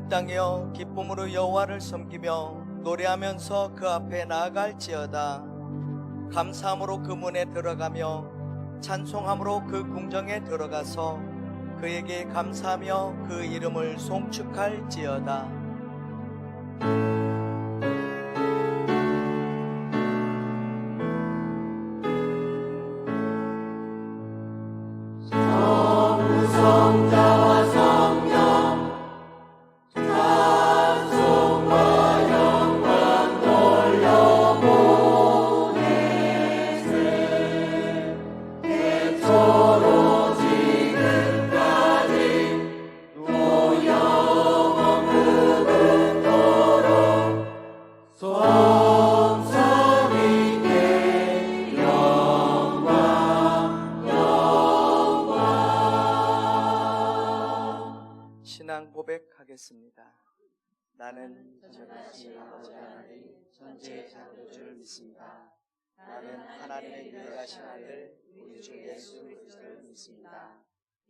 온 땅이여 기쁨으로 여호와를 섬기며 노래하면서 그 앞에 나아갈지어다. 감사함으로 그 문에 들어가며 찬송함으로 그 궁정에 들어가서 그에게 감사하며 그 이름을 송축할지어다. 성자와 성령 찬송과 영광 돌려보내세. 대초로 지금까지 또 영원 무궁토록 성삼위께 영광 신앙 고백하겠습니다. 나는 전능하신 아버지 하나님 전지의 창조주를 믿습니다. 나는 하나님의 유일하신 아들 우리 주 예수 그리스도를 믿습니다.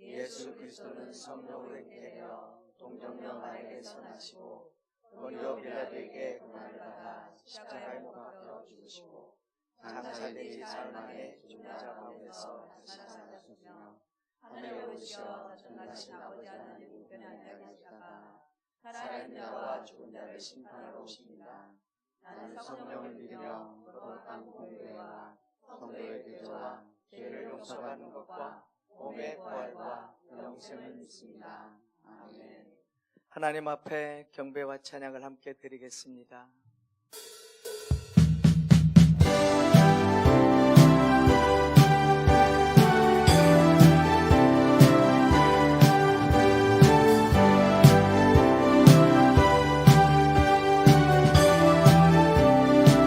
예수 그리스도는 성령으로 잉태되어 동정녀 마리아에서 나시고 본디오 빌라도에게 고난을 받아 십자가에 못 박혀 죽으시고 장사되기 사흘 만에 죽은 자 가운데서 다시 살아나셨으며 하늘에 오르셔 전능하신 아버지 하나님 우편에 앉으시다가 살아있는 자와 죽은 자를 심판하러 오십니다. 나는 성령을 믿으며 거룩한 공회와 성도의 교제와 죄를 용서받는 것과 몸의 부활과 영생을 믿습니다. 아멘. 하나님 앞에 경배와 찬양을 함께 드리겠습니다.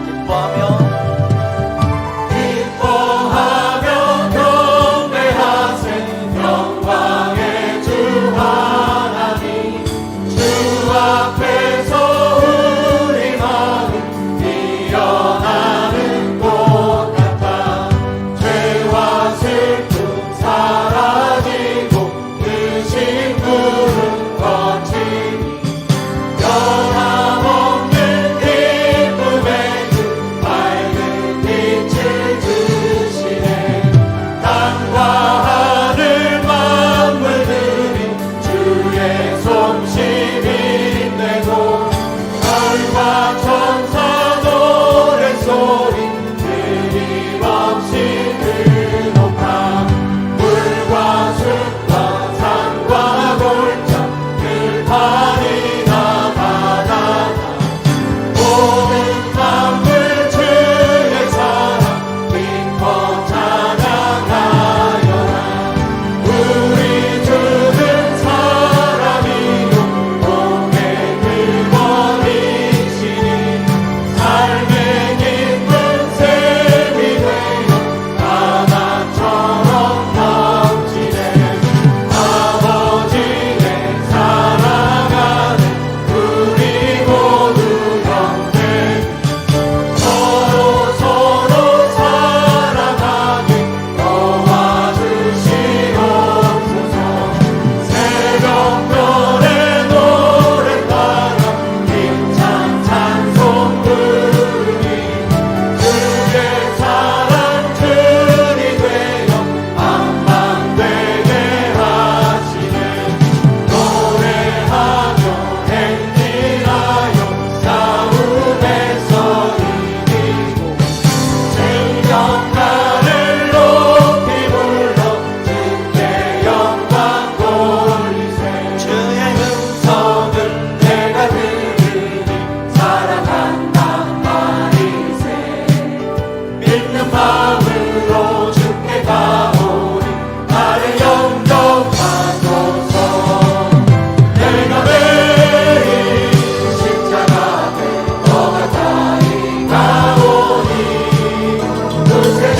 기뻐하며 경배하세. 영광의 주 하나님 주 앞에서 우리 마음 피어나는 꽃 같아. 죄와 슬픔 사라지고 그 신부는 거치니 변함없는 기쁨의 주 밝은 빛을 주시네. 땅과 하늘 만물들이 주의 솜씨를 내고 별과 천사 노랫소리 끊임없이 드높아. 물과 숲과 산과 골짜 들판이나 바다나 모든 만물 주의 사랑 기뻐 찬양하여라. 우리 주는 사랑이요 복의 근원이시니 삶의 기쁜 샘이 되어 바다처럼 넘치네. 아버지의 사랑하는 우리 모두 형제 서로 사랑하게 도와주시옵소서. 새벽별의 노래 따라 힘찬 찬송 부르니 주의 사랑 줄이 되어 방방되게 하시네. 노래하며 행진하여 싸움에서 이기고 생명가를 높이 불러 주께 영광 돌리세. 주의 음성을 내가 들으니 사랑한단 말이세. 믿는 마음으로 주께 가오니 나를 영접하소서. 내가 매일 십자가에 너가 자리 가오니 그 세상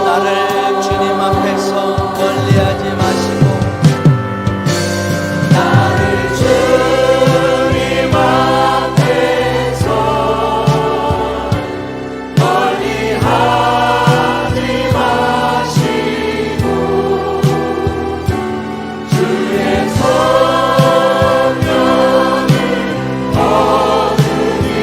나를 주님 앞에서 멀리하지 마시고 나를 주님 앞에서 멀리하지 마시고 주의 성령을 거두니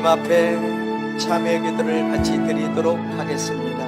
앞에 참회 기도를 같이 드리도록 하겠습니다.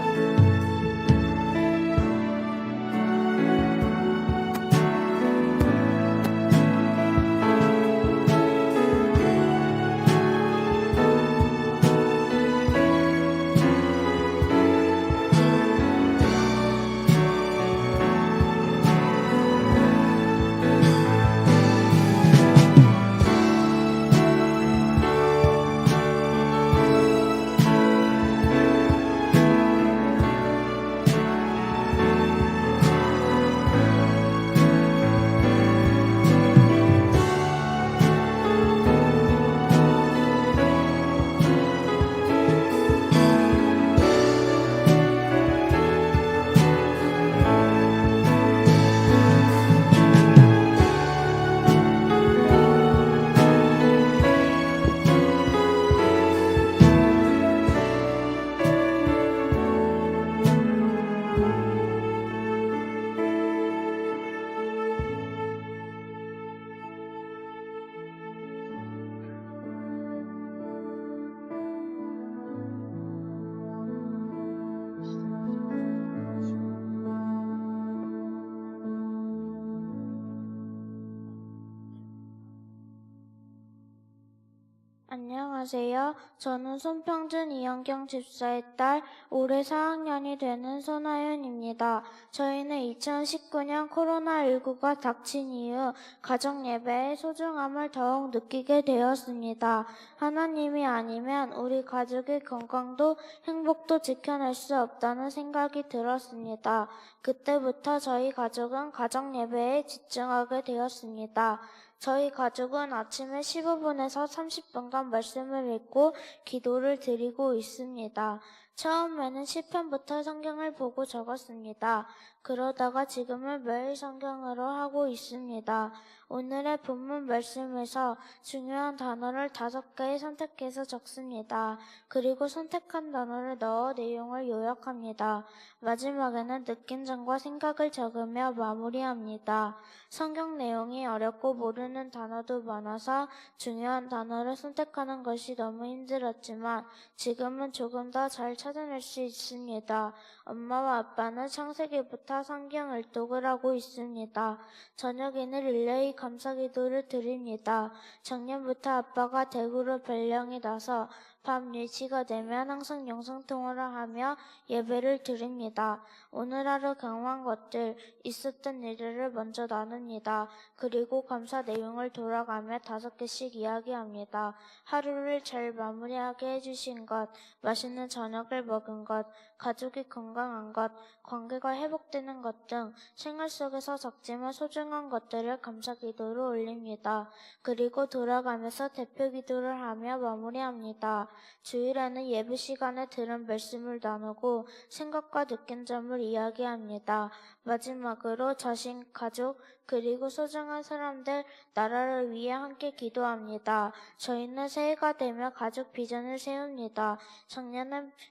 안녕하세요. 저는 손평준 이영경 집사의 딸 올해 4학년이 되는 손아윤입니다. 저희는 2019년 코로나19가 닥친 이후 가정예배의 소중함을 더욱 느끼게 되었습니다. 하나님이 아니면 우리 가족의 건강도 행복도 지켜낼 수 없다는 생각이 들었습니다. 그때부터 저희 가족은 가정예배에 집중하게 되었습니다. 저희 가족은 아침에 15분에서 30분간 말씀을 읽고 기도를 드리고 있습니다. 처음에는 시편부터 성경을 보고 적었습니다. 그러다가 지금은 매일 성경으로 하고 있습니다. 오늘의 본문 말씀에서 중요한 단어를 5개 선택해서 적습니다. 그리고 선택한 단어를 넣어 내용을 요약합니다. 마지막에는 느낀 점과 생각을 적으며 마무리합니다. 성경 내용이 어렵고 모르는 단어도 많아서 중요한 단어를 선택하는 것이 너무 힘들었지만 지금은 조금 더 잘 찾아낼 수 있습니다. 엄마와 아빠는 창세기부터 성경 일독을 하고 있습니다. 저녁에는 릴레이 감사기도를 드립니다. 작년부터 아빠가 대구로 발령이 나서 밤 10시가 되면 항상 영상통화를 하며 예배를 드립니다. 오늘 하루 경험한 것들, 있었던 일들을 먼저 나눕니다. 그리고 감사 내용을 돌아가며 5개씩 이야기합니다. 하루를 잘 마무리하게 해주신 것, 맛있는 저녁을 먹은 것, 가족이 건강한 것, 관계가 회복되는 것 등 생활 속에서 작지만 소중한 것들을 감사 기도로 올립니다. 그리고 돌아가면서 대표 기도를 하며 마무리합니다. 주일에는 예배 시간에 들은 말씀을 나누고 생각과 느낀 점을 이야기합니다. 마지막으로 자신, 가족, 그리고 소중한 사람들, 나라를 위해 함께 기도합니다. 저희는 새해가 되면 가족 비전을 세웁니다.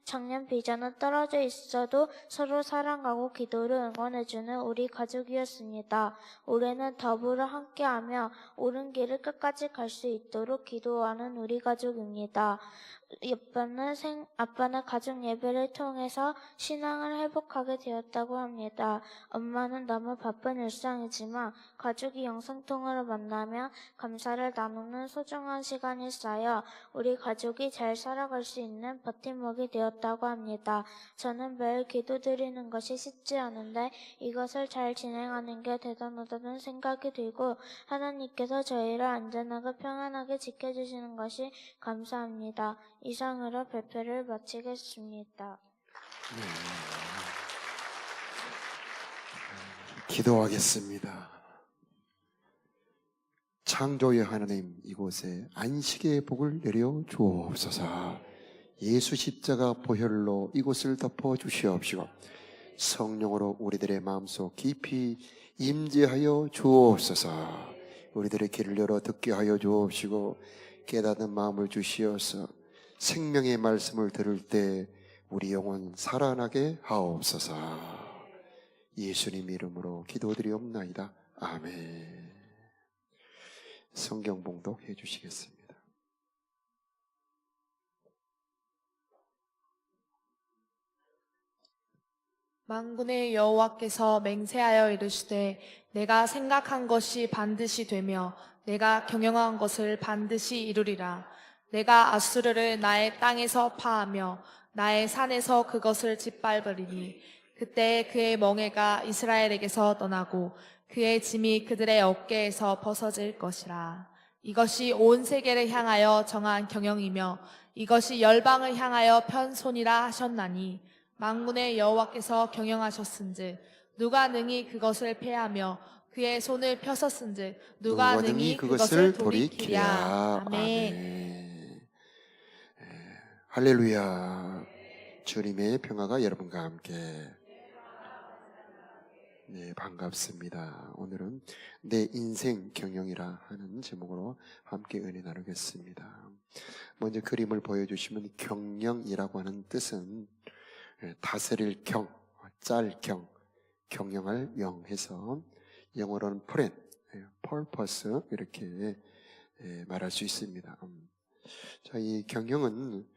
작년 비전은 떨어져 있어도 서로 사랑하고 기도를 응원해주는 우리 가족이었습니다. 올해는 더불어 함께하며 옳은 길을 끝까지 갈 수 있도록 기도하는 우리 가족입니다. 아빠는 가족 예배를 통해서 신앙을 회복하게 되었다고 합니다. 엄마는 너무 바쁜 일상이지만 가족이 영상통화로 만나며 감사를 나누는 소중한 시간이 쌓여 우리 가족이 잘 살아갈 수 있는 버팀목이 되었다고 합니다. 저는 매일 기도드리는 것이 쉽지 않은데 이것을 잘 진행하는 게 대단하다는 생각이 들고 하나님께서 저희를 안전하고 평안하게 지켜주시는 것이 감사합니다. 이상으로 발표를 마치겠습니다. 기도하겠습니다. 창조의 하나님, 이곳에 안식의 복을 내려 주옵소서. 예수 십자가 보혈로 이곳을 덮어 주시옵시고 성령으로 우리들의 마음속 깊이 임재하여 주옵소서. 우리들의 귀를 열어 듣게 하여 주옵시고 깨닫는 마음을 주시어서 생명의 말씀을 들을 때 우리 영혼 살아나게 하옵소서. 예수님 이름으로 기도드리옵나이다. 아멘. 성경 봉독해 주시겠습니다. 만군의 여호와께서 맹세하여 이르시되 내가 생각한 것이 반드시 되며 내가 경영한 것을 반드시 이루리라. 내가 아수르를 나의 땅에서 파하며 나의 산에서 그것을 짓밟으리니 그때 그의 멍에가 이스라엘에게서 떠나고 그의 짐이 그들의 어깨에서 벗어질 것이라. 이것이 온 세계를 향하여 정한 경영이며 이것이 열방을 향하여 편 손이라 하셨나니 만군의 여호와께서 경영하셨은즉 누가 능히 그것을 패하며 그의 손을 펴섰은즉 누가 능히 그것을 돌이키랴. 아멘. 할렐루야. 주님의 평화가 여러분과 함께. 네, 반갑습니다. 오늘은 내 인생 경영이라 하는 제목으로 함께 은혜 나누겠습니다. 먼저 그림을 보여주시면 경영이라고 하는 뜻은 다스릴 경, 짤 경, 경영할 영 해서 영어로는 plan, purpose 이렇게 말할 수 있습니다. 자, 이 경영은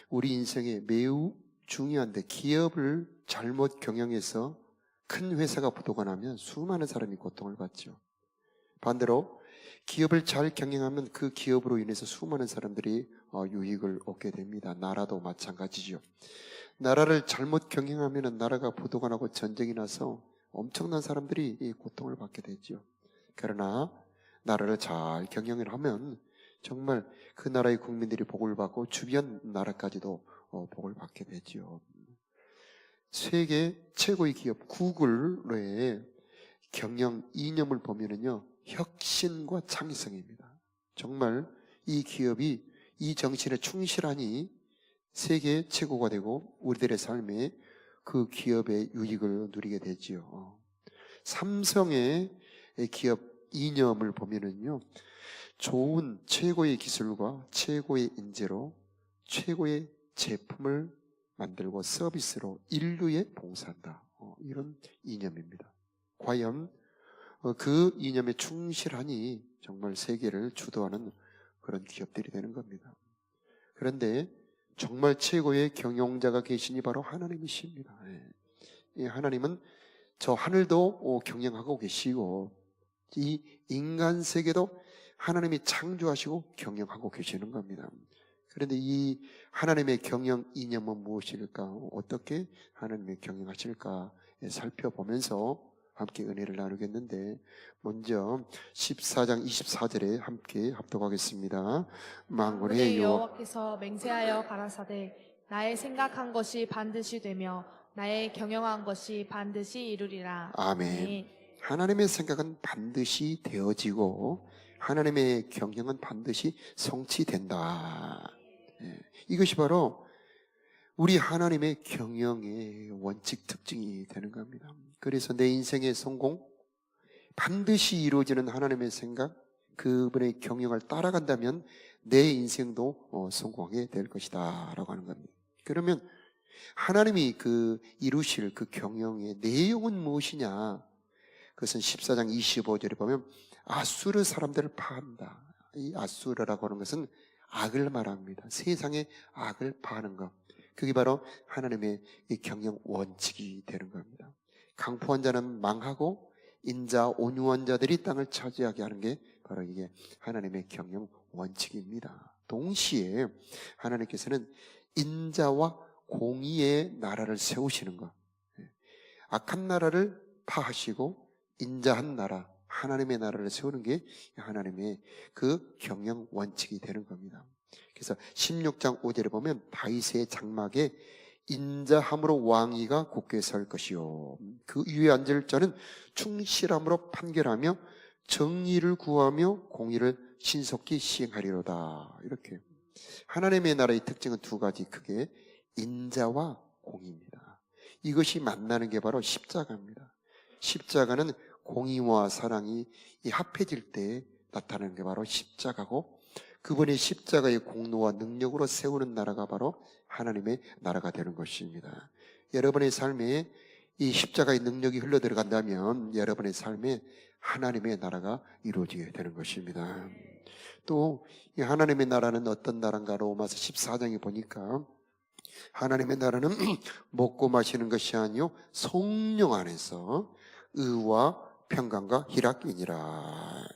우리 인생에 매우 중요한데 기업을 잘못 경영해서 큰 회사가 부도가 나면 수많은 사람이 고통을 받죠. 반대로 기업을 잘 경영하면 그 기업으로 인해서 수많은 사람들이 유익을 얻게 됩니다. 나라도 마찬가지죠. 나라를 잘못 경영하면 나라가 부도가 나고 전쟁이 나서 엄청난 사람들이 이 고통을 받게 되죠. 그러나 나라를 잘 경영을 하면 정말 그 나라의 국민들이 복을 받고 주변 나라까지도 복을 받게 되죠. 세계 최고의 기업 구글의 경영 이념을 보면은요, 혁신과 창의성입니다. 정말 이 기업이 이 정신에 충실하니 세계 최고가 되고 우리들의 삶에 그 기업의 유익을 누리게 되지요. 삼성의 기업 이념을 보면은요, 좋은 최고의 기술과 최고의 인재로 최고의 제품을 만들고 서비스로 인류에 봉사한다. 이런 이념입니다. 과연 그 이념에 충실하니 정말 세계를 주도하는 그런 기업들이 되는 겁니다. 그런데 정말 최고의 경영자가 계시니 바로 하나님이십니다. 이 하나님은 저 하늘도 경영하고 계시고 이 인간 세계도 하나님이 창조하시고 경영하고 계시는 겁니다. 그런데 이 하나님의 경영 이념은 무엇일까? 어떻게 하나님의 경영하실까? 살펴보면서 함께 은혜를 나누겠는데, 먼저 14장 24절에 함께 합독하겠습니다. 만군의 여호와께서 맹세하여 가라사대 나의 생각한 것이 반드시 되며 나의 경영한 것이 반드시 이루리라. 아멘. 하나님의 생각은 반드시 되어지고 하나님의 경영은 반드시 성취된다. 이것이 바로 우리 하나님의 경영의 원칙 특징이 되는 겁니다. 그래서 내 인생의 성공, 반드시 이루어지는 하나님의 생각, 그분의 경영을 따라간다면 내 인생도 성공하게 될 것이다 라고 하는 겁니다. 그러면 하나님이 이루실 그 경영의 내용은 무엇이냐? 그것은 14장 25절에 보면 아수르 사람들을 파한다. 이 아수르라고 하는 것은 악을 말합니다. 세상의 악을 파하는 것. 그게 바로 하나님의 이 경영 원칙이 되는 겁니다. 강포한 자는 망하고 인자 온유한 자들이 땅을 차지하게 하는 게 바로 이게 하나님의 경영 원칙입니다. 동시에 하나님께서는 인자와 공의의 나라를 세우시는 것, 악한 나라를 파하시고 인자한 나라, 하나님의 나라를 세우는 게 하나님의 그 경영 원칙이 되는 겁니다. 그래서 16장 5절에 보면 다윗의 장막에 인자함으로 왕위가 굳게 설 것이요 그 위에 앉을 자는 충실함으로 판결하며 정의를 구하며 공의를 신속히 시행하리로다. 이렇게 하나님의 나라의 특징은 두 가지, 크게 인자와 공의입니다. 이것이 만나는 게 바로 십자가입니다. 십자가는 공의와 사랑이 합해질 때 나타나는 게 바로 십자가고, 그분의 십자가의 공로와 능력으로 세우는 나라가 바로 하나님의 나라가 되는 것입니다. 여러분의 삶에 이 십자가의 능력이 흘러들어간다면 여러분의 삶에 하나님의 나라가 이루어지게 되는 것입니다. 또 이 하나님의 나라는 어떤 나라인가? 로마서 14장에 보니까 하나님의 나라는 먹고 마시는 것이 아니요 성령 안에서 의와 평강과 희락이니라.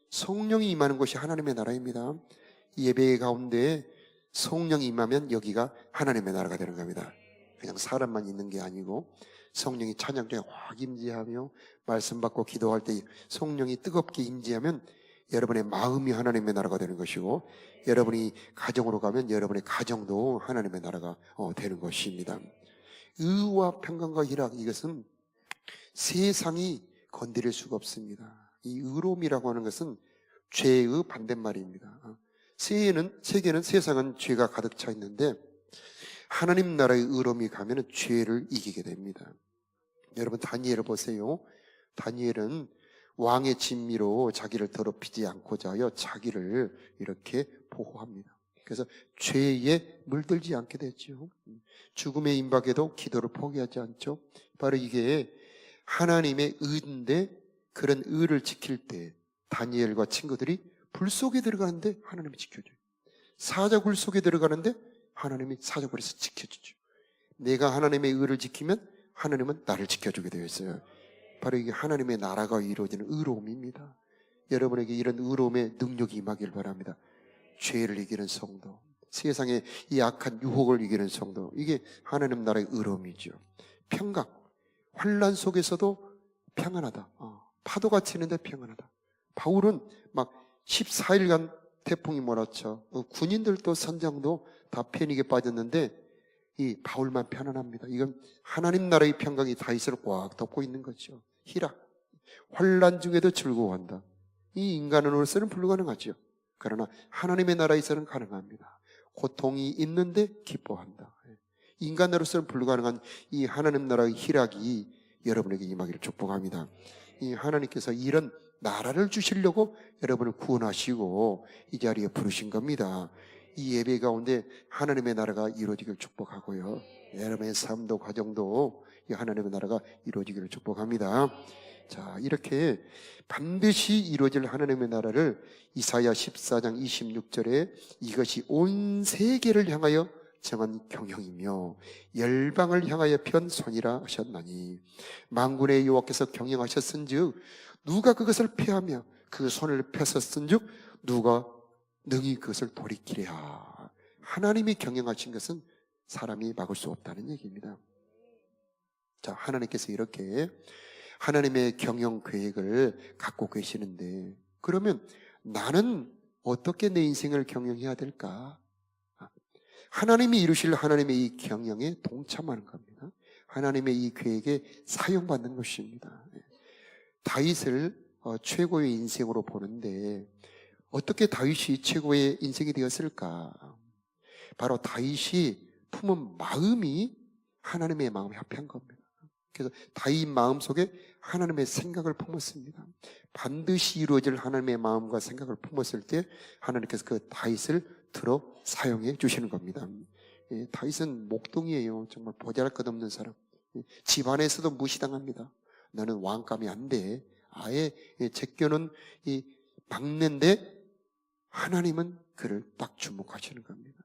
성령이 임하는 곳이 하나님의 나라입니다. 예배 가운데 성령이 임하면 여기가 하나님의 나라가 되는 겁니다. 그냥 사람만 있는 게 아니고 성령이 찬양중에 확 임재하며 말씀 받고 기도할 때 성령이 뜨겁게 임재하면 여러분의 마음이 하나님의 나라가 되는 것이고, 여러분이 가정으로 가면 여러분의 가정도 하나님의 나라가 되는 것입니다. 의와 평강과 희락, 이것은 세상이 건드릴 수가 없습니다. 이 의로움이라고 하는 것은 죄의 반대말입니다. 세계는 세상은 죄가 가득 차 있는데 하나님 나라의 의로움이 가면 죄를 이기게 됩니다. 여러분 다니엘을 보세요. 다니엘은 왕의 진미로 자기를 더럽히지 않고자 하여 자기를 이렇게 보호합니다. 그래서 죄에 물들지 않게 됐죠. 죽음의 임박에도 기도를 포기하지 않죠. 바로 이게 하나님의 의인데, 그런 의를 지킬 때 다니엘과 친구들이 불 속에 들어가는데 하나님이 지켜줘요. 사자굴 속에 들어가는데 하나님이 사자굴에서 지켜주죠. 내가 하나님의 의를 지키면 하나님은 나를 지켜주게 되어 있어요. 바로 이게 하나님의 나라가 이루어지는 의로움입니다. 여러분에게 이런 의로움의 능력이 임하길 바랍니다. 죄를 이기는 성도, 세상의 이 악한 유혹을 이기는 성도, 이게 하나님 나라의 의로움이죠. 평강, 환난 속에서도 평안하다. 파도가 치는데 평안하다. 바울은 막 14일간 태풍이 몰아쳐 군인들도 선장도 다 패닉에 빠졌는데 이 바울만 편안합니다. 이건 하나님 나라의 평강이 다윗을 꽉 덮고 있는 거죠. 희락, 환난 중에도 즐거워한다. 이 인간으로서는 불가능하죠. 그러나 하나님의 나라에서는 가능합니다. 고통이 있는데 기뻐한다. 인간으로서는 불가능한 이 하나님 나라의 희락이 여러분에게 임하기를 축복합니다. 이 하나님께서 이런 나라를 주시려고 여러분을 구원하시고 이 자리에 부르신 겁니다. 이 예배 가운데 하나님의 나라가 이루어지기를 축복하고요, 여러분의 삶도 가정도 이 하나님의 나라가 이루어지기를 축복합니다. 자, 이렇게 반드시 이루어질 하나님의 나라를 이사야 14장 26절에 이것이 온 세계를 향하여 정한 경영이며 열방을 향하여 편 손이라 하셨나니, 만군의 여호와께서 경영하셨은즉 누가 그것을 피하며 그 손을 펴섰은즉 누가 능히 그것을 돌이키랴. 하나님이 경영하신 것은 사람이 막을 수 없다는 얘기입니다. 자, 하나님께서 이렇게 하나님의 경영 계획을 갖고 계시는데, 그러면 나는 어떻게 내 인생을 경영해야 될까? 하나님이 이루실 하나님의 이 경영에 동참하는 겁니다. 하나님의 이 계획에 사용받는 것입니다. 다윗을 최고의 인생으로 보는데 어떻게 다윗이 최고의 인생이 되었을까? 바로 다윗이 품은 마음이 하나님의 마음에 합한 겁니다. 그래서 다윗 마음속에 하나님의 생각을 품었습니다. 반드시 이루어질 하나님의 마음과 생각을 품었을 때 하나님께서 그 다윗을 들어 사용해 주시는 겁니다. 다윗은 목동이에요. 정말 보잘것없는 사람. 집안에서도 무시당합니다. 너는 왕감이 안 돼. 아예 제껴놓은 이 막는데 하나님은 그를 딱 주목하시는 겁니다.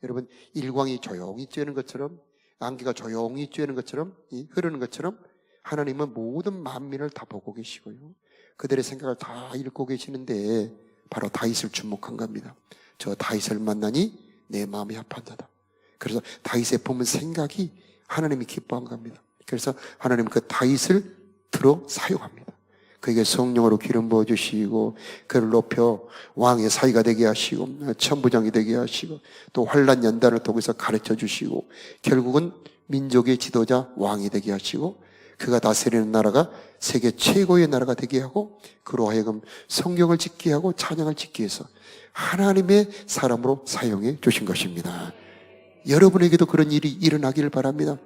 여러분, 일광이 조용히 쬐는 것처럼, 안개가 조용히 쬐는 것처럼, 흐르는 것처럼 하나님은 모든 만민을 다 보고 계시고요, 그들의 생각을 다 읽고 계시는데 바로 다윗을 주목한 겁니다. 저 다윗을 만나니 내 마음이 합한 자다. 그래서 다윗의 품은 생각이 하나님이 기뻐한 겁니다. 그래서 하나님은 그 다윗을 들어 사용합니다. 그에게 성령으로 기름 부어주시고 그를 높여 왕의 사위가 되게 하시고 천부장이 되게 하시고 또 환난 연단을 통해서 가르쳐 주시고 결국은 민족의 지도자 왕이 되게 하시고 그가 다스리는 나라가 세계 최고의 나라가 되게 하고 그로 하여금 성경을 짓게 하고 찬양을 짓게 해서 하나님의 사람으로 사용해 주신 것입니다. 여러분에게도 그런 일이 일어나기를 바랍니다.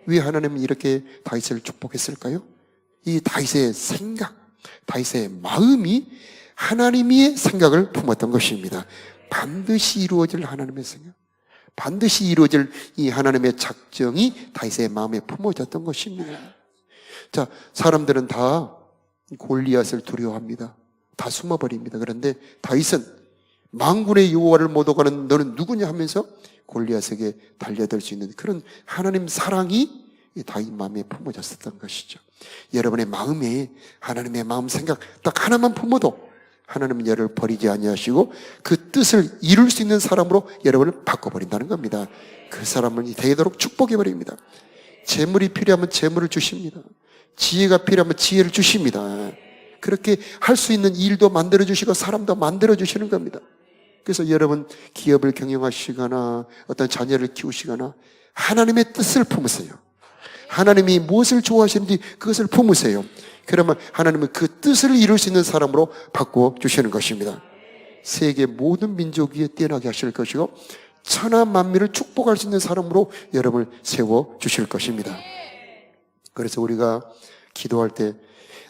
왜 하나님은 이렇게 다윗을 축복했을까요? 이 다윗의 생각, 다윗의 마음이 하나님의 생각을 품었던 것입니다. 반드시 이루어질 하나님의 생각, 반드시 이루어질 이 하나님의 작정이 다윗의 마음에 품어졌던 것입니다. 자, 사람들은 다 골리앗을 두려워합니다. 다 숨어버립니다. 그런데 다윗은 만군의 여호와를 못 오가는 너는 누구냐 하면서 골리앗에게 달려들 수 있는 그런 하나님 사랑이 다윗 마음에 품어졌었던 것이죠. 여러분의 마음에 하나님의 마음 생각 딱 하나만 품어도 하나님은 여러분을 버리지 아니하시고 그 뜻을 이룰 수 있는 사람으로 여러분을 바꿔버린다는 겁니다. 그 사람을 되도록 축복해버립니다. 재물이 필요하면 재물을 주십니다. 지혜가 필요하면 지혜를 주십니다. 그렇게 할 수 있는 일도 만들어주시고 사람도 만들어주시는 겁니다. 그래서 여러분 기업을 경영하시거나 어떤 자녀를 키우시거나 하나님의 뜻을 품으세요. 하나님이 무엇을 좋아하시는지 그것을 품으세요. 그러면 하나님은 그 뜻을 이룰 수 있는 사람으로 바꿔주시는 것입니다. 세계 모든 민족 위에 뛰어나게 하실 것이고 천하 만민을 축복할 수 있는 사람으로 여러분을 세워주실 것입니다. 그래서 우리가 기도할 때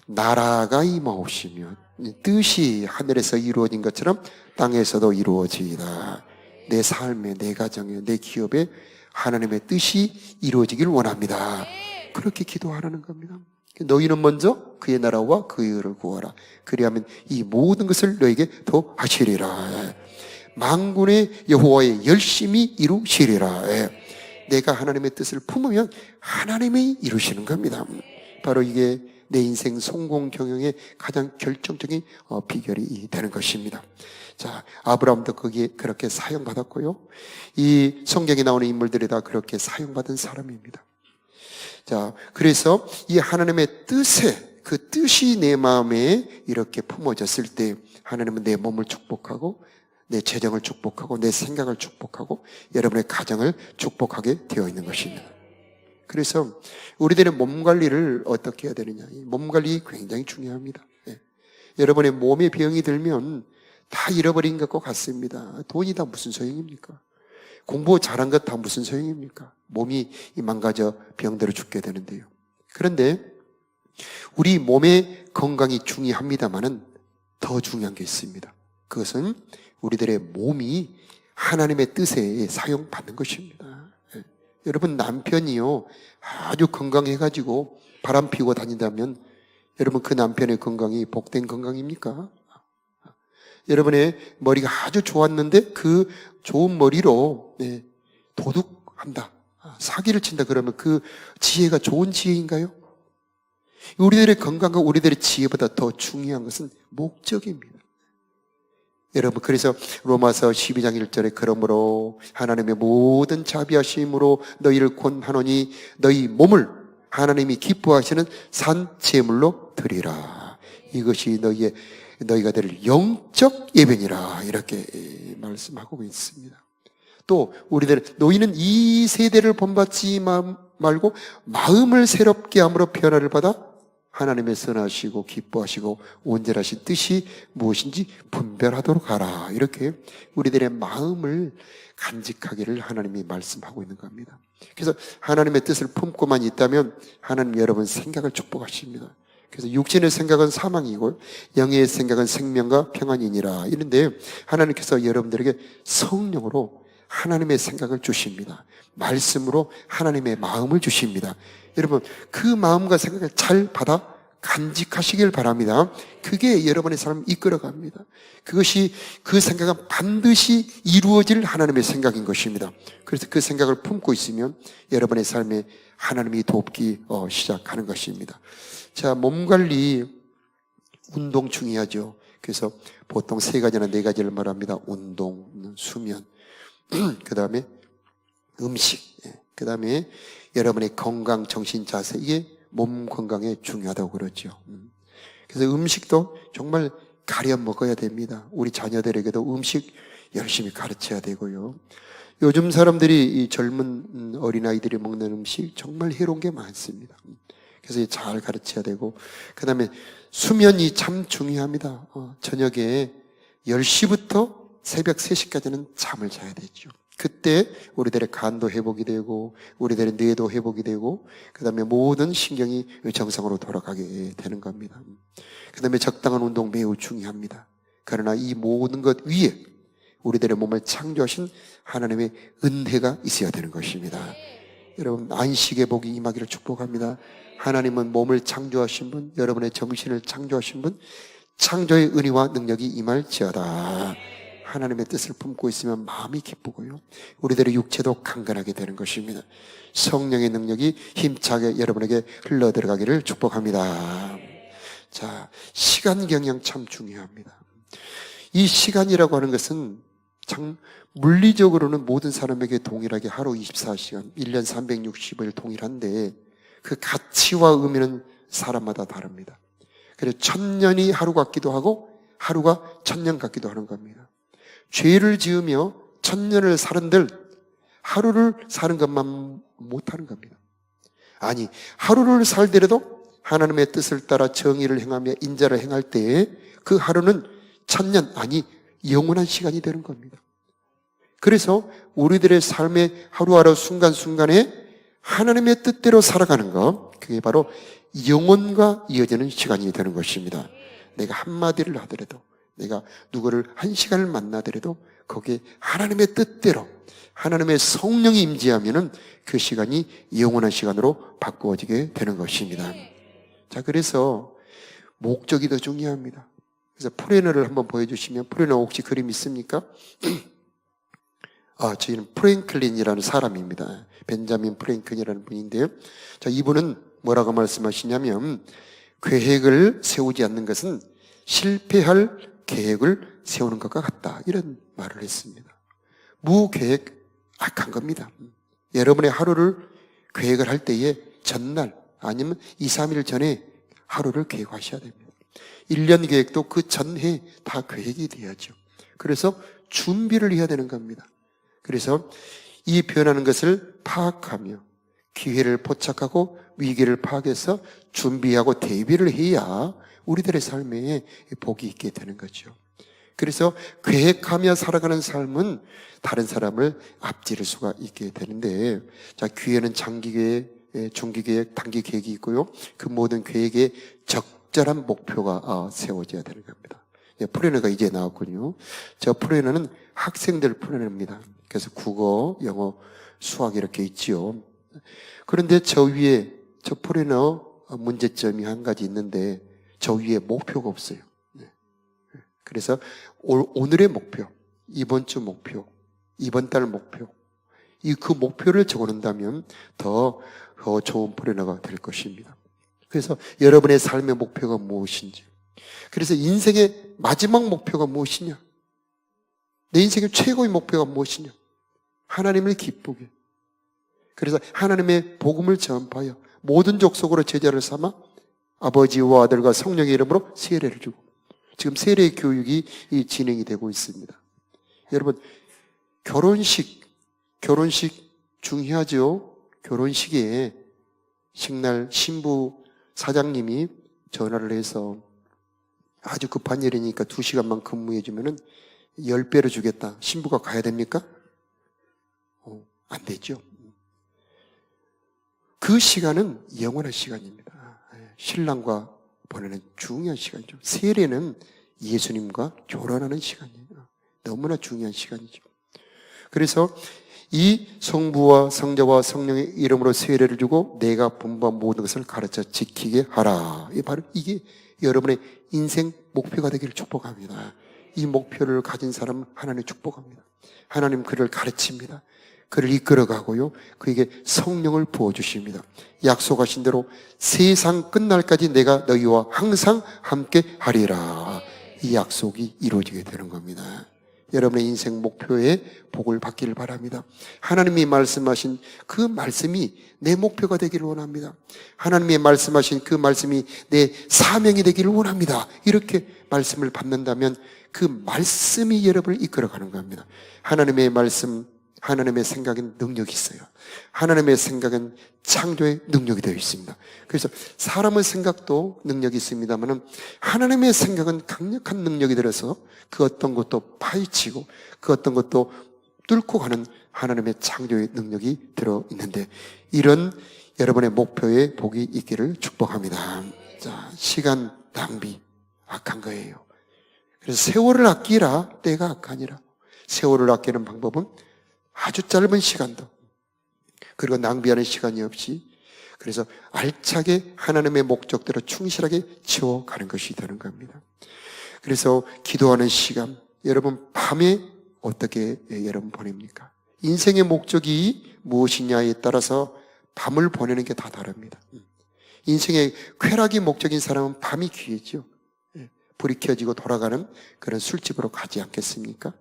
나라가 임하옵시며 뜻이 하늘에서 이루어진 것처럼 땅에서도 이루어지이다. 내 삶에, 내 가정에, 내 기업에 하나님의 뜻이 이루어지길 원합니다. 그렇게 기도하라는 겁니다. 너희는 먼저 그의 나라와 그의 의를 구하라. 그리하면 이 모든 것을 너에게 더 하시리라. 만군의 여호와의 열심히 이루시리라. 내가 하나님의 뜻을 품으면 하나님이 이루시는 겁니다. 바로 이게 내 인생 성공 경영의 가장 결정적인 비결이 되는 것입니다. 자, 아브라함도 거기에 그렇게 사용받았고요. 이 성경에 나오는 인물들이 다 그렇게 사용받은 사람입니다. 자, 그래서 이 하나님의 뜻에 그 뜻이 내 마음에 이렇게 품어졌을 때 하나님은 내 몸을 축복하고 내 재정을 축복하고 내 생각을 축복하고 여러분의 가정을 축복하게 되어 있는 것입니다. 그래서 우리들의 몸 관리를 어떻게 해야 되느냐. 이 몸 관리 굉장히 중요합니다. 예. 여러분의 몸에 병이 들면 다 잃어버린 것과 같습니다. 돈이 다 무슨 소용입니까? 공부 잘한 것 다 무슨 소용입니까? 몸이 망가져 병들어 죽게 되는데요. 그런데 우리 몸의 건강이 중요합니다만은 더 중요한 게 있습니다. 그것은 우리들의 몸이 하나님의 뜻에 사용받는 것입니다. 예. 여러분 남편이요 아주 건강해가지고 바람 피우고 다닌다면 여러분 그 남편의 건강이 복된 건강입니까? 여러분의 머리가 아주 좋았는데 그 좋은 머리로 도둑한다, 사기를 친다 그러면 그 지혜가 좋은 지혜인가요? 우리들의 건강과 우리들의 지혜보다 더 중요한 것은 목적입니다. 여러분 그래서 로마서 12장 1절에 그러므로 하나님의 모든 자비하심으로 너희를 권하노니 너희 몸을 하나님이 기뻐하시는 산 제물로 드리라. 이것이 너희가 될 영적 예배니라. 이렇게 말씀하고 있습니다. 또 우리들 너희는 이 세대를 본받지 말고 마음을 새롭게 함으로 변화를 받아 하나님의 선하시고 기뻐하시고 온전하신 뜻이 무엇인지 분별하도록 하라. 이렇게 우리들의 마음을 간직하기를 하나님이 말씀하고 있는 겁니다. 그래서 하나님의 뜻을 품고만 있다면 하나님 여러분 생각을 축복하십니다. 그래서 육신의 생각은 사망이고 영의 생각은 생명과 평안이니라. 이런데 하나님께서 여러분들에게 성령으로 하나님의 생각을 주십니다. 말씀으로 하나님의 마음을 주십니다. 여러분 그 마음과 생각을 잘 받아 간직하시길 바랍니다. 그게 여러분의 삶을 이끌어갑니다. 그것이 그 생각은 반드시 이루어질 하나님의 생각인 것입니다. 그래서 그 생각을 품고 있으면 여러분의 삶에 하나님이 돕기 시작하는 것입니다. 자, 몸 관리, 운동 중요하죠. 그래서 보통 3가지나 4가지를 말합니다. 운동, 수면, 그 다음에 음식, 그 다음에 여러분의 건강, 정신, 자세, 이게 몸 건강에 중요하다고 그러죠. 그래서 음식도 정말 가려 먹어야 됩니다. 우리 자녀들에게도 음식 열심히 가르쳐야 되고요. 요즘 사람들이 이 젊은 어린아이들이 먹는 음식 정말 해로운 게 많습니다. 그래서 잘 가르쳐야 되고, 그 다음에 수면이 참 중요합니다. 저녁에 10시부터 새벽 3시까지는 잠을 자야 되죠. 그때 우리들의 간도 회복이 되고 우리들의 뇌도 회복이 되고 그 다음에 모든 신경이 정상으로 돌아가게 되는 겁니다. 그 다음에 적당한 운동 매우 중요합니다. 그러나 이 모든 것 위에 우리들의 몸을 창조하신 하나님의 은혜가 있어야 되는 것입니다. 여러분 안식의 복이 임하기를 축복합니다. 하나님은 몸을 창조하신 분, 여러분의 정신을 창조하신 분, 창조의 은혜와 능력이 임할지어다. 하나님의 뜻을 품고 있으면 마음이 기쁘고요, 우리들의 육체도 강건하게 되는 것입니다. 성령의 능력이 힘차게 여러분에게 흘러들어가기를 축복합니다. 자, 시간 경영 참 중요합니다. 이 시간이라고 하는 것은 참 물리적으로는 모든 사람에게 동일하게 하루 24시간, 1년 365일 동일한데 그 가치와 의미는 사람마다 다릅니다. 그래서 1000년이 하루 같기도 하고 하루가 1000년 같기도 하는 겁니다. 죄를 지으며 1000년을 사는들 하루를 사는 것만 못하는 겁니다. 아니, 하루를 살더라도 하나님의 뜻을 따라 정의를 행하며 인자를 행할 때에 그 하루는 1000년, 아니 영원한 시간이 되는 겁니다. 그래서 우리들의 삶의 하루하루 순간순간에 하나님의 뜻대로 살아가는 것, 그게 바로 영혼과 이어지는 시간이 되는 것입니다. 내가 한마디를 하더라도, 내가 누구를 1시간을 만나더라도 거기에 하나님의 뜻대로 하나님의 성령이 임재하면은 그 시간이 영원한 시간으로 바꾸어지게 되는 것입니다. 자, 그래서 목적이 더 중요합니다. 그래서 프레너를 한번 보여주시면, 프레너 혹시 그림 있습니까? 저희는 프랭클린이라는 사람입니다. 벤자민 프랭클린이라는 분인데요. 자, 이분은 뭐라고 말씀하시냐면, 계획을 세우지 않는 것은 실패할 계획을 세우는 것과 같다, 이런 말을 했습니다. 무계획 악한 겁니다. 여러분의 하루를 계획을 할 때에 전날 아니면 2, 3일 전에 하루를 계획하셔야 됩니다. 1년 계획도 그 전해 다 계획이 돼야죠. 그래서 준비를 해야 되는 겁니다. 그래서 이 변하는 것을 파악하며 기회를 포착하고 위기를 파악해서 준비하고 대비를 해야 우리들의 삶에 복이 있게 되는 거죠. 그래서 계획하며 살아가는 삶은 다른 사람을 앞지를 수가 있게 되는데, 자, 기회는 장기 계획, 중기 계획, 단기 계획이 있고요. 그 모든 계획에 적절한 목표가 세워져야 되는 겁니다. 프레너가 이제 나왔군요. 저 프레너는 학생들 프레너입니다. 그래서 국어, 영어, 수학 이렇게 있지요. 그런데 저 위에 저 프레너 문제점이 한 가지 있는데, 저 위에 목표가 없어요. 그래서 오늘의 목표, 이번 주 목표, 이번 달 목표, 그 목표를 적어놓는다면 더 좋은 프레너가 될 것입니다. 그래서 여러분의 삶의 목표가 무엇인지, 그래서 인생의 마지막 목표가 무엇이냐, 내 인생의 최고의 목표가 무엇이냐, 하나님을 기쁘게, 그래서 하나님의 복음을 전파하여 모든 족속으로 제자를 삼아 아버지와 아들과 성령의 이름으로 세례를 주고, 지금 세례 교육이 진행이 되고 있습니다. 여러분, 결혼식 중요하죠. 결혼식에 식날 신부 사장님이 전화를 해서 아주 급한 일이니까 2시간만 근무해 주면은 10배로 주겠다. 신부가 가야 됩니까? 안 되죠. 그 시간은 영원한 시간입니다. 신랑과 보내는 중요한 시간이죠. 세례는 예수님과 결혼하는 시간이에요. 너무나 중요한 시간이죠. 그래서 이 성부와 성자와 성령의 이름으로 세례를 주고 내가 분부한 모든 것을 가르쳐 지키게 하라. 바로 이게 여러분의 인생 목표가 되기를 축복합니다. 이 목표를 가진 사람은 하나님 축복합니다. 하나님 그를 가르칩니다. 그를 이끌어가고요, 그에게 성령을 부어주십니다. 약속하신 대로 세상 끝날까지 내가 너희와 항상 함께 하리라. 이 약속이 이루어지게 되는 겁니다. 여러분의 인생 목표에 복을 받기를 바랍니다. 하나님이 말씀하신 그 말씀이 내 목표가 되기를 원합니다. 하나님이 말씀하신 그 말씀이 내 사명이 되기를 원합니다. 이렇게 말씀을 받는다면 그 말씀이 여러분을 이끌어가는 겁니다. 하나님의 말씀, 하나님의 생각엔 능력이 있어요. 하나님의 생각은 창조의 능력이 되어 있습니다. 그래서 사람의 생각도 능력이 있습니다만 하나님의 생각은 강력한 능력이 들어서 그 어떤 것도 파헤치고 그 어떤 것도 뚫고 가는 하나님의 창조의 능력이 들어있는데, 이런 여러분의 목표에 복이 있기를 축복합니다. 자, 시간 낭비 악한 거예요. 그래서 세월을 아끼라, 때가 악하니라. 세월을 아끼는 방법은 아주 짧은 시간도, 그리고 낭비하는 시간이 없이, 그래서 알차게 하나님의 목적대로 충실하게 채워가는 것이 되는 겁니다. 그래서 기도하는 시간, 여러분 밤에 어떻게 여러분 보냅니까? 인생의 목적이 무엇이냐에 따라서 밤을 보내는 게 다 다릅니다. 인생의 쾌락이 목적인 사람은 밤이 귀하죠. 불이 켜지고 돌아가는 그런 술집으로 가지 않겠습니까?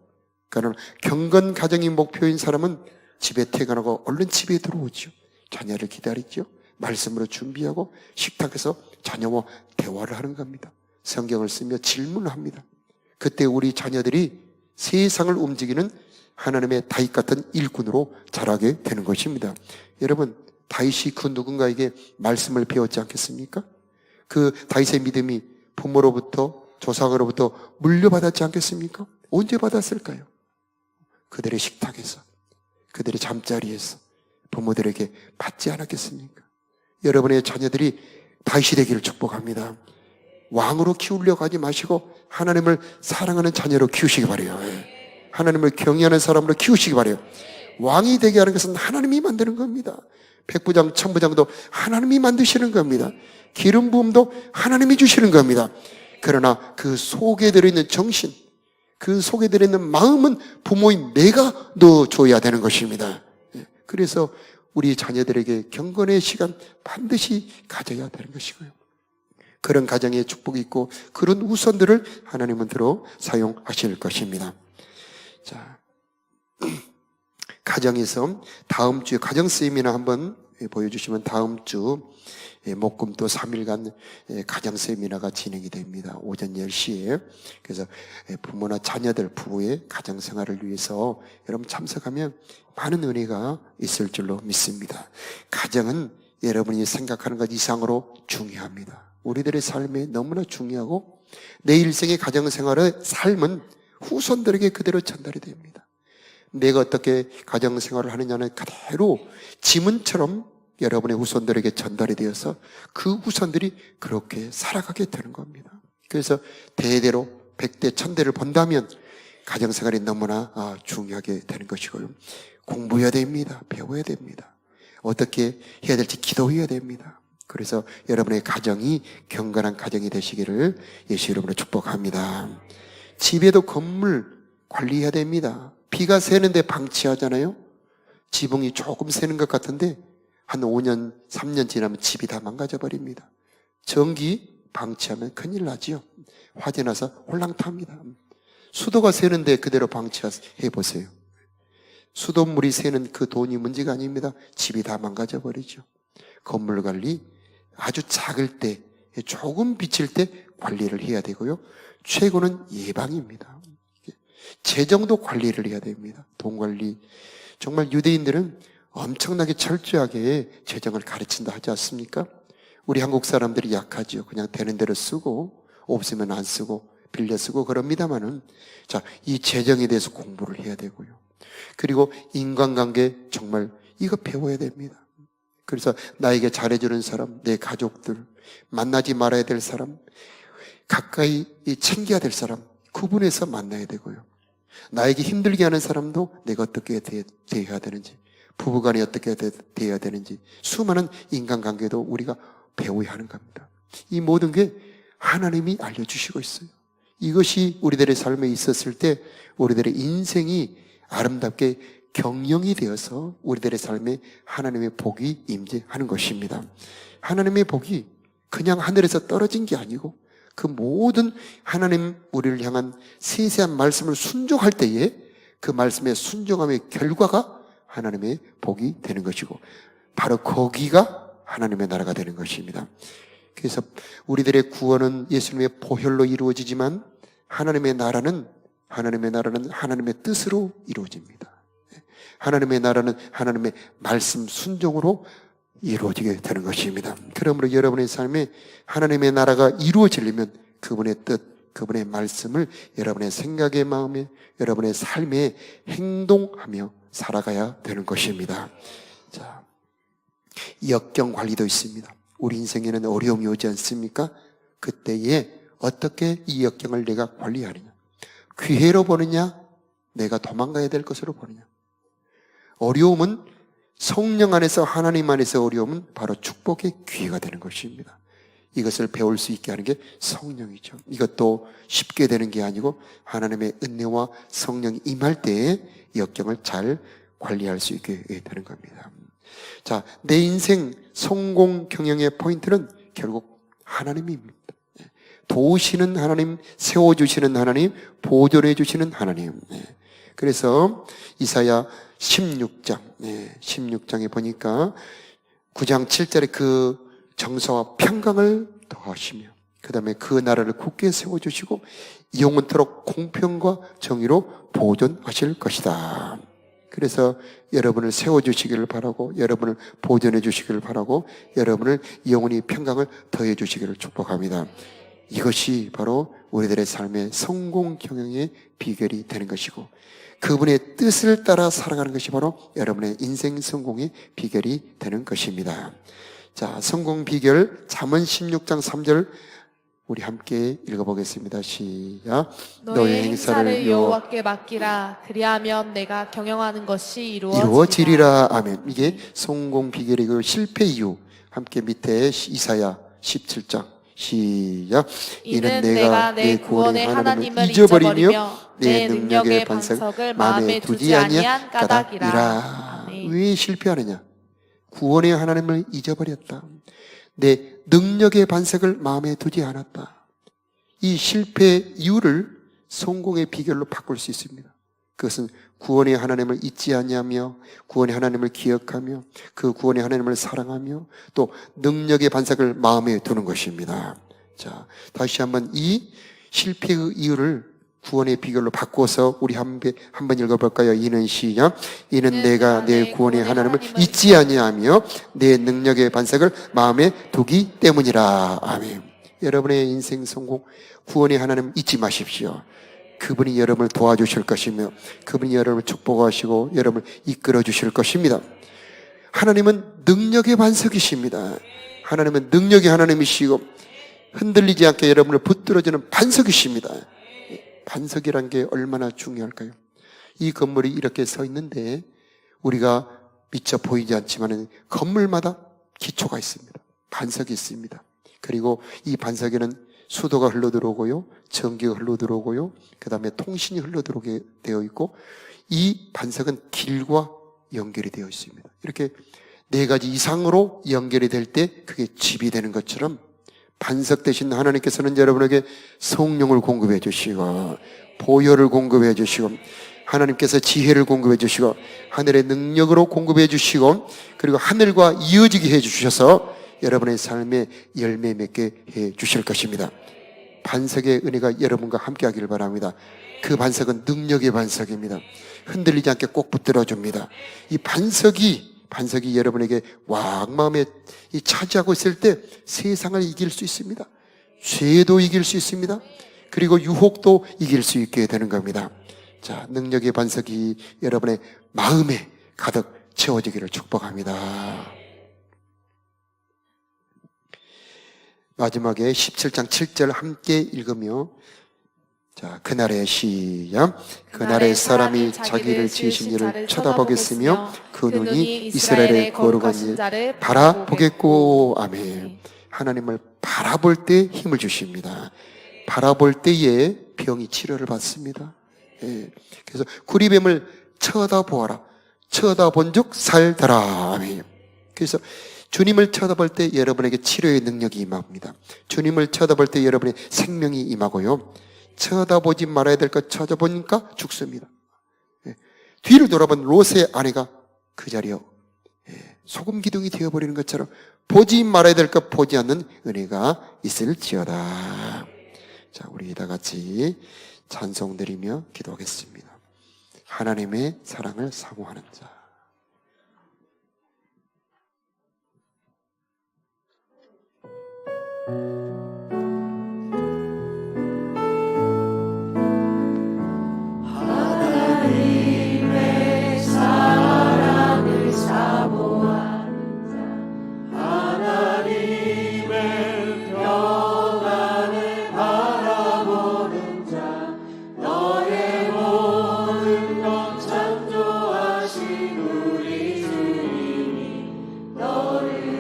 그러나 경건 가정이 목표인 사람은 집에 퇴근하고 얼른 집에 들어오죠. 자녀를 기다리죠. 말씀으로 준비하고 식탁에서 자녀와 대화를 하는 겁니다. 성경을 쓰며 질문을 합니다. 그때 우리 자녀들이 세상을 움직이는 하나님의 다윗 같은 일꾼으로 자라게 되는 것입니다. 여러분, 다윗이 그 누군가에게 말씀을 배웠지 않겠습니까? 그 다윗의 믿음이 부모로부터 조상으로부터 물려받았지 않겠습니까? 언제 받았을까요? 그들의 식탁에서, 그들의 잠자리에서 부모들에게 받지 않았겠습니까? 여러분의 자녀들이 다윗이 되기를 축복합니다. 왕으로 키우려고 하지 마시고 하나님을 사랑하는 자녀로 키우시기 바라요. 하나님을 경외하는 사람으로 키우시기 바라요. 왕이 되게 하는 것은 하나님이 만드는 겁니다. 백부장, 천부장도 하나님이 만드시는 겁니다. 기름 부음도 하나님이 주시는 겁니다. 그러나 그 속에 들어있는 정신, 그 속에 들어있는 마음은 부모인 내가 넣어줘야 되는 것입니다. 그래서 우리 자녀들에게 경건의 시간 반드시 가져야 되는 것이고요. 그런 가정에 축복이 있고 그런 우선들을 하나님은 들어 사용하실 것입니다. 자, 가정에서 다음 주에 가정 세미나 한번 보여주시면 다음 주 목금토 3일간 가정 세미나가 진행이 됩니다. 오전 10시에. 그래서 부모나 자녀들, 부부의 가정 생활을 위해서 여러분 참석하면 많은 은혜가 있을 줄로 믿습니다. 가정은 여러분이 생각하는 것 이상으로 중요합니다. 우리들의 삶에 너무나 중요하고 내 일생의 가정 생활의 삶은 후손들에게 그대로 전달이 됩니다. 내가 어떻게 가정 생활을 하느냐는 그대로 지문처럼 여러분의 후손들에게 전달이 되어서 그 후손들이 그렇게 살아가게 되는 겁니다. 그래서 대대로 100대 1000대를 본다면 가정생활이 너무나 중요하게 되는 것이고요. 공부해야 됩니다. 배워야 됩니다. 어떻게 해야 될지 기도해야 됩니다. 그래서 여러분의 가정이 경건한 가정이 되시기를 예수 이름으로 축복합니다. 집에도 건물 관리해야 됩니다. 비가 새는데 방치하잖아요. 지붕이 조금 새는 것 같은데 한 5년, 3년 지나면 집이 다 망가져 버립니다. 전기 방치하면 큰일 나지요. 화재 나서 홀랑탑니다. 수도가 새는데 그대로 방치해 보세요. 수돗물이 새는 그 돈이 문제가 아닙니다. 집이 다 망가져 버리죠. 건물 관리 아주 작을 때, 조금 비칠 때 관리를 해야 되고요. 최고는 예방입니다. 재정도 관리를 해야 됩니다. 돈 관리. 정말 유대인들은 엄청나게 철저하게 재정을 가르친다 하지 않습니까? 우리 한국 사람들이 약하죠. 그냥 되는 대로 쓰고 없으면 안 쓰고 빌려 쓰고 그럽니다만은 자, 이 재정에 대해서 공부를 해야 되고요. 그리고 인간관계 정말 이거 배워야 됩니다. 그래서 나에게 잘해주는 사람, 내 가족들, 만나지 말아야 될 사람, 가까이 챙겨야 될 사람 구분해서 만나야 되고요. 나에게 힘들게 하는 사람도 내가 어떻게 대해야 되는지, 부부간에 어떻게 대해야 되는지 수많은 인간관계도 우리가 배워야 하는 겁니다. 이 모든 게 하나님이 알려주시고 있어요. 이것이 우리들의 삶에 있었을 때 우리들의 인생이 아름답게 경영이 되어서 우리들의 삶에 하나님의 복이 임재하는 것입니다. 하나님의 복이 그냥 하늘에서 떨어진 게 아니고 그 모든 하나님 우리를 향한 세세한 말씀을 순종할 때에 그 말씀의 순종함의 결과가 하나님의 복이 되는 것이고 바로 거기가 하나님의 나라가 되는 것입니다. 그래서 우리들의 구원은 예수님의 보혈로 이루어지지만 하나님의 나라는 하나님의 뜻으로 이루어집니다. 하나님의 나라는 하나님의 말씀 순종으로 이루어지게 되는 것입니다. 그러므로 여러분의 삶에 하나님의 나라가 이루어지려면 그분의 뜻, 그분의 말씀을 여러분의 생각의 마음에, 여러분의 삶에 행동하며 살아가야 되는 것입니다. 자, 역경 관리도 있습니다. 우리 인생에는 어려움이 오지 않습니까? 그때에 어떻게 이 역경을 내가 관리하느냐? 기회로 보느냐? 내가 도망가야 될 것으로 보느냐? 어려움은 성령 안에서 하나님 안에서 어려움은 바로 축복의 기회가 되는 것입니다. 이것을 배울 수 있게 하는 게 성령이죠. 이것도 쉽게 되는 게 아니고 하나님의 은혜와 성령이 임할 때에 역경을 잘 관리할 수 있게 되는 겁니다. 자, 내 인생 성공 경영의 포인트는 결국 하나님입니다. 도우시는 하나님, 세워주시는 하나님, 보존해 주시는 하나님. 그래서 이사야 16장에 보니까 9장 7절에 그 정서와 평강을 더하시며 그 다음에 그 나라를 굳게 세워주시고 영원토록 공평과 정의로 보존하실 것이다. 그래서 여러분을 세워주시기를 바라고, 여러분을 보존해 주시기를 바라고, 여러분을 영원히 평강을 더해 주시기를 축복합니다. 이것이 바로 우리들의 삶의 성공 경영의 비결이 되는 것이고, 그분의 뜻을 따라 살아가는 것이 바로 여러분의 인생 성공의 비결이 되는 것입니다. 자, 성공 비결 잠언 16장 3절 우리 함께 읽어보겠습니다. 시작. 너의 행사를 여호와께 맡기라. 그리하면 내가 경영하는 것이 이루어지리라. 아멘. 이게 성공 비결이고 실패 이유. 함께 밑에 이사야 17장 시작. 이는 내가 내 구원의 하나님을 잊어버리며 내 능력의 반석을 마음에 두지 아니한 까닭이라. 왜 실패하느냐? 구원의 하나님을 잊어버렸다. 내 능력의 반석을 마음에 두지 않았다. 이 실패 이유를 성공의 비결로 바꿀 수 있습니다. 그것은 구원의 하나님을 잊지 아니하며 구원의 하나님을 기억하며 그 구원의 하나님을 사랑하며 또 능력의 반석을 마음에 두는 것입니다. 자, 다시 한번 이 실패의 이유를 구원의 비결로 바꿔서 우리 한번 읽어볼까요? 이는 시작. 이는 내가 내 구원의 하나님을 잊지 아니하며 내 능력의 반석을 마음에 두기 때문이라. 아멘. 여러분의 인생 성공, 구원의 하나님 잊지 마십시오. 그분이 여러분을 도와주실 것이며 그분이 여러분을 축복하시고 여러분을 이끌어 주실 것입니다. 하나님은 능력의 반석이십니다. 하나님은 능력의 하나님이시고 흔들리지 않게 여러분을 붙들어주는 반석이십니다. 반석이란 게 얼마나 중요할까요? 이 건물이 이렇게 서 있는데 우리가 미처 보이지 않지만 건물마다 기초가 있습니다. 반석이 있습니다. 그리고 이 반석에는 수도가 흘러들어오고요, 전기가 흘러들어오고요, 그 다음에 통신이 흘러들어오게 되어 있고 이 반석은 길과 연결이 되어 있습니다. 이렇게 4가지 이상으로 연결이 될 때 그게 집이 되는 것처럼 반석 되신 하나님께서는 여러분에게 성령을 공급해 주시고 보혈을 공급해 주시고 하나님께서 지혜를 공급해 주시고 하늘의 능력으로 공급해 주시고 그리고 하늘과 이어지게 해 주셔서 여러분의 삶에 열매 맺게 해 주실 것입니다. 반석의 은혜가 여러분과 함께 하기를 바랍니다. 그 반석은 능력의 반석입니다. 흔들리지 않게 꼭 붙들어 줍니다. 이 반석이 여러분에게 왕마음에 차지하고 있을 때 세상을 이길 수 있습니다. 죄도 이길 수 있습니다. 그리고 유혹도 이길 수 있게 되는 겁니다. 자, 능력의 반석이 여러분의 마음에 가득 채워지기를 축복합니다. 마지막에 17장 7절 함께 읽으며 자, 그날의 시작. 그날의 사람이 자기를 지으신 이를 쳐다보겠으며 그 눈이 이스라엘의 거룩한 이를 바라보겠고. 아멘. 하나님을 바라볼 때 힘을 주십니다. 바라볼 때에 병이 치료를 받습니다. 예. 그래서 구리뱀을 쳐다보아라. 쳐다본즉 살더라. 아멘. 그래서 주님을 쳐다볼 때 여러분에게 치료의 능력이 임합니다. 주님을 쳐다볼 때 여러분의 생명이 임하고요. 쳐다보지 말아야 될 것 쳐다보니까 죽습니다. 예. 뒤를 돌아본 롯의 아내가 그 자리에 소금 기둥이 되어버리는 것처럼 보지 말아야 될 것 보지 않는 은혜가 있을지어다. 자, 우리 다 같이 찬송 드리며 기도하겠습니다. 하나님의 사랑을 사모하는 자.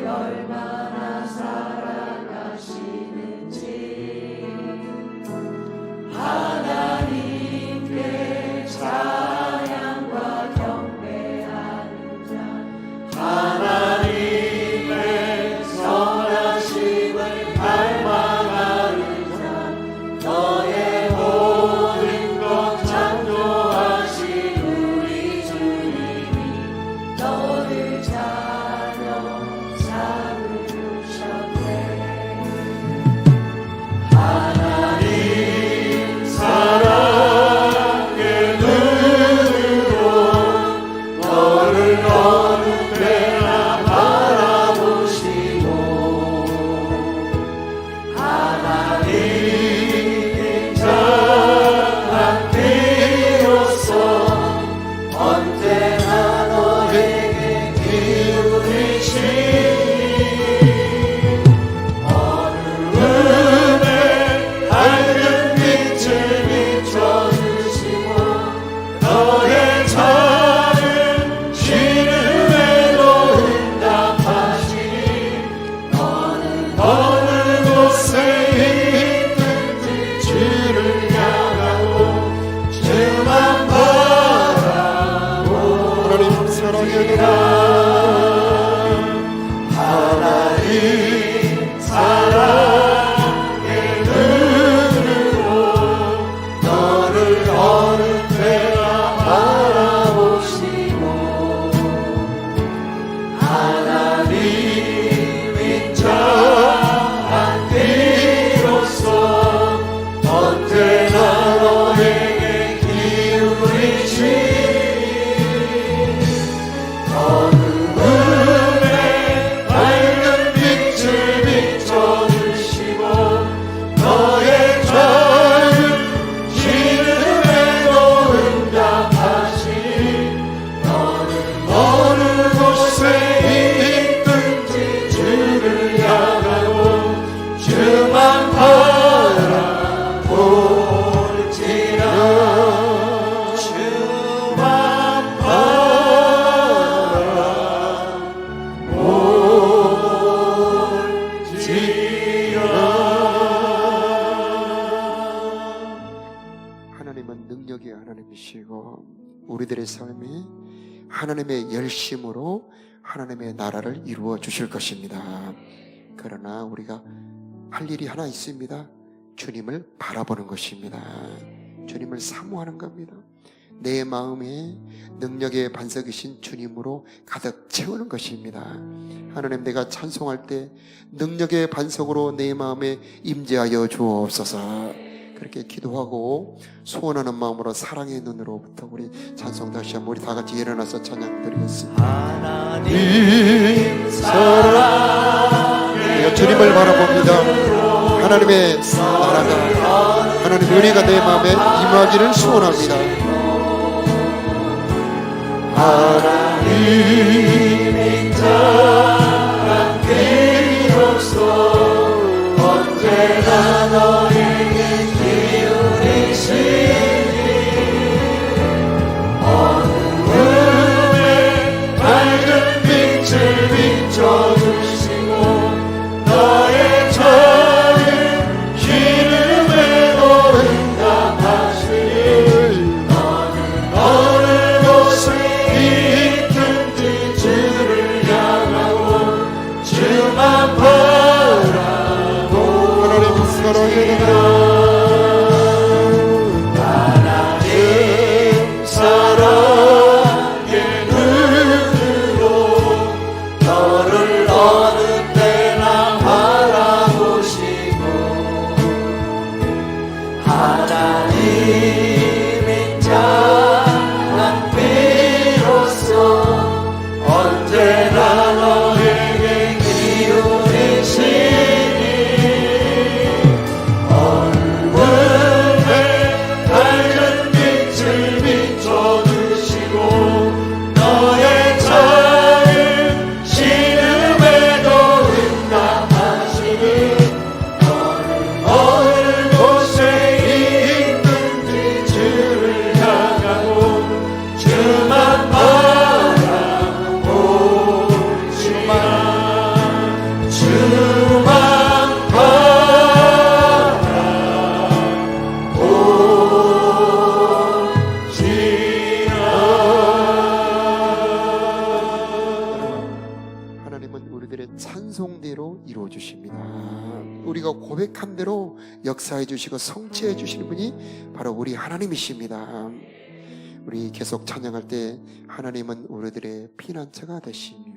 얼마나 사랑하시 사랑하느니라. 하나님 사랑의 눈으로 너를 어느 때나 바라보시고 하나님 인자한 비로소 언제나 너에게 기울이시니 어두움에 밝은 빛을 비춰주시고 너의 작은 기름에도 응답하시니 너는 어느 곳에 있든지 주를 향하고 주만 바라볼지라. 주만 하나님은 능력의 하나님이시고 우리들의 삶에 하나님의 열심으로 하나님의 나라를 이루어 주실 것입니다. 그러나 우리가 할 일이 하나 있습니다. 주님을 바라보는 것입니다. 주님을 사모하는 겁니다. 내 마음에 능력의 반석이신 주님으로 가득 채우는 것입니다. 하나님, 내가 찬송할 때 능력의 반석으로 내 마음에 임재하여 주옵소서. 그렇게 기도하고 소원하는 마음으로 사랑의 눈으로부터 우리 찬송 다시 한번 우리 다 같이 일어나서 찬양 드리겠습니다. 하나님 사랑의 주님을 바라봅니다. 하나님의 나라가, 하나님의 은혜가 내 마음에 임하기를 소원합니다. 하나님 인자한 비로소 언제나 너에게 기울이시니 어두움에 밝은 빛을 비춰주시고 너의 작은 기름에도 응답하시니 너는 어느 곳에 있든지 주를 향하고 주만 바라보시라. 하나님 사랑의 눈으로 너를 어느 때나 바라보시고 하나님 인자한 비로소 언제나 너에게 기울이시니 어두움에 밝은 빛을 비춰주시고 너의 작은 신음에도 응답하시니 너는 어느 곳에 있든지 주를 향하고 주만 바라보지만 주만 하나님은 우리들의 찬송대로 이루어 주십니다. 우리가 고백한 대로 역사해 주시고 성취해 주시는 분이 바로 우리 하나님이십니다. 우리 계속 찬양할 때 하나님은 우리들의 피난처가 되시며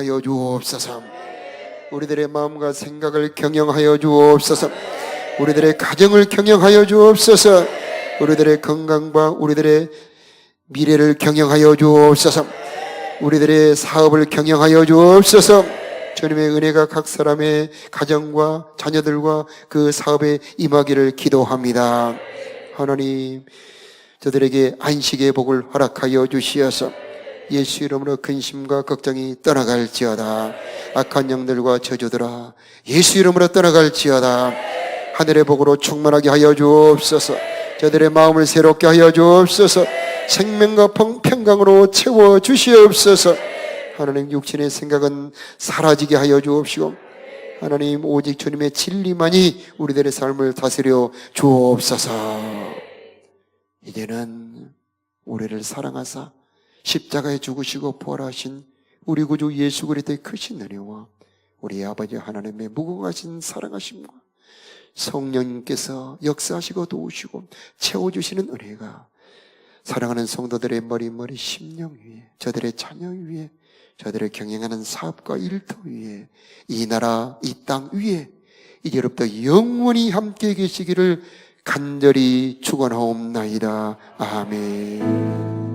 경영하여 주옵소서. 우리들의 마음과 생각을 경영하여 주옵소서. 우리들의 가정을 경영하여 주옵소서. 우리들의 건강과 우리들의 미래를 경영하여 주옵소서. 우리들의 사업을 경영하여 주옵소서. 주님의 은혜가 각 사람의 가정과 자녀들과 그 사업에 임하기를 기도합니다. 하나님, 저들에게 안식의 복을 허락하여 주시어서 예수 이름으로 근심과 걱정이 떠나갈지어다. 악한 영들과 저주들아 예수 이름으로 떠나갈지어다. 하늘의 복으로 충만하게 하여 주옵소서. 저들의 마음을 새롭게 하여 주옵소서. 생명과 평강으로 채워 주시옵소서. 하나님, 육신의 생각은 사라지게 하여 주옵시고 하나님, 오직 주님의 진리만이 우리들의 삶을 다스려 주옵소서. 이제는 우리를 사랑하사 십자가에 죽으시고 부활하신 우리 구주 예수 그리스도의 크신 은혜와 우리 아버지 하나님의 무궁하신 사랑하심과 성령님께서 역사하시고 도우시고 채워주시는 은혜가 사랑하는 성도들의 머리 심령 위에, 저들의 자녀 위에, 저들을 경영하는 사업과 일터 위에, 이 나라 이 땅 위에 이제로부터 영원히 함께 계시기를 간절히 축원하옵나이다. 아멘.